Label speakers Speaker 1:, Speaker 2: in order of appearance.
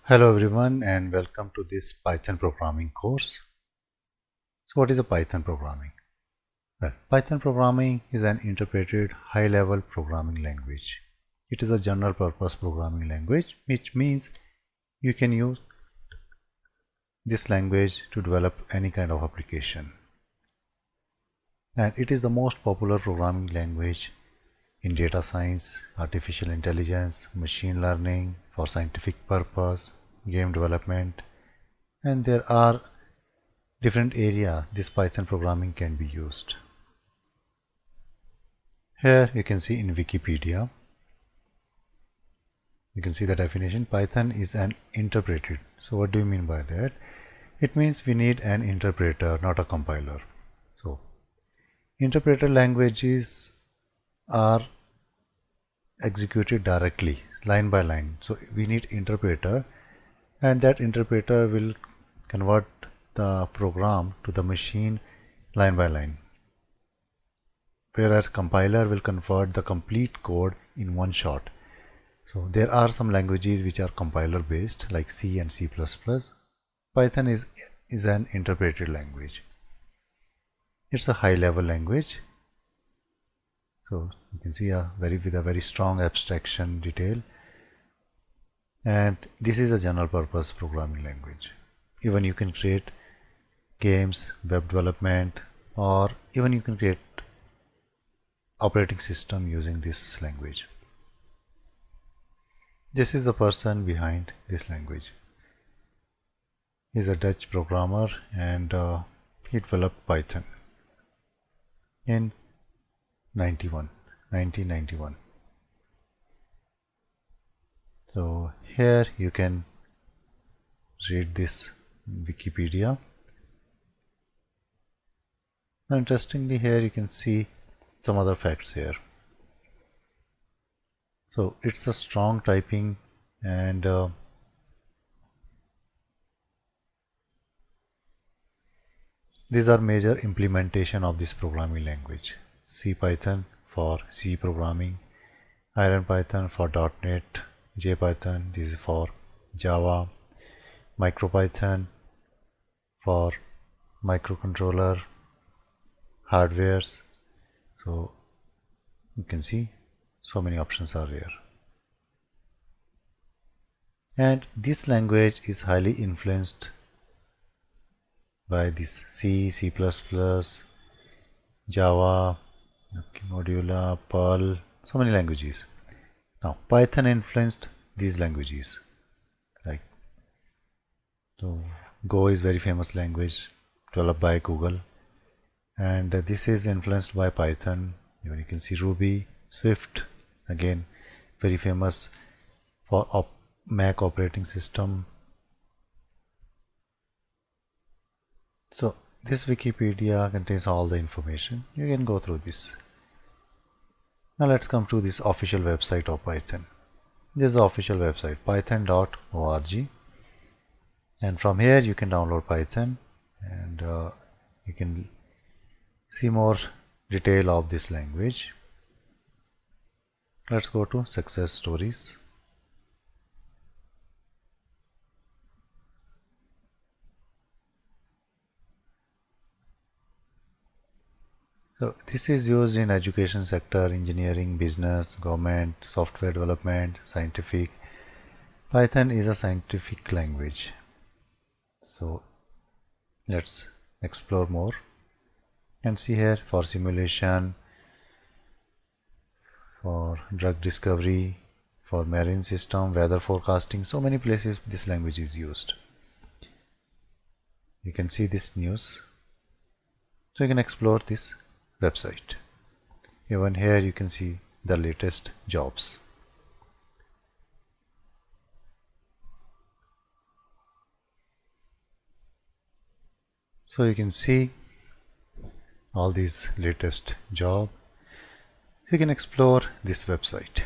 Speaker 1: Hello everyone and welcome to this Python programming course. So what is a Python programming? Well, Python programming is an interpreted high-level programming language. It is a general purpose programming language, which means you can use this language to develop any kind of application. And it is the most popular programming language in data science, artificial intelligence, machine learning, for scientific purpose, game development, and there are different areas this Python programming can be used. Here you can see in Wikipedia, you can see the definition. Python is an interpreted. So what do you mean by that? It means we need an interpreter, not a compiler. So interpreter languages are executed directly, line by line. So we need interpreter, and that interpreter will convert the program to the machine line by line, whereas compiler will convert the complete code in one shot. So there are some languages which are compiler based like C and C++. Python is an interpreted language. It's a high level language. So you can see with a very strong abstraction detail, and this is a general purpose programming language. Even you can create games, web development, or even you can create operating system using this language. This is the person behind this language. He's a Dutch programmer, and he developed Python in 1991. So here you can read this Wikipedia. Now interestingly, here you can see some other facts here. So it's a strong typing, and these are major implementation of this programming language. CPython for C programming, IronPython for .NET, JPython, this is for Java, MicroPython for microcontroller hardwares. So you can see so many options are there. And this language is highly influenced by this C, C++, Java, Modular, Perl, so many languages. Now Python influenced these languages. So Go is very famous language developed by Google, and this is influenced by Python. Even you can see Ruby, Swift, again very famous for Mac operating system. So this Wikipedia contains all the information. You can go through this. Now let's come to this official website of Python. This is the official website, python.org, and from here you can download Python, and you can see more detail of this language. Let's go to success stories. So this is used in education sector, engineering, business, government, software development, scientific. Python is a scientific language. So let's explore more and see here for simulation, for drug discovery, for marine system, weather forecasting, so many places this language is used. You can see this news. So you can explore this website. Even here you can see the latest jobs. So you can see all these latest jobs. You can explore this website.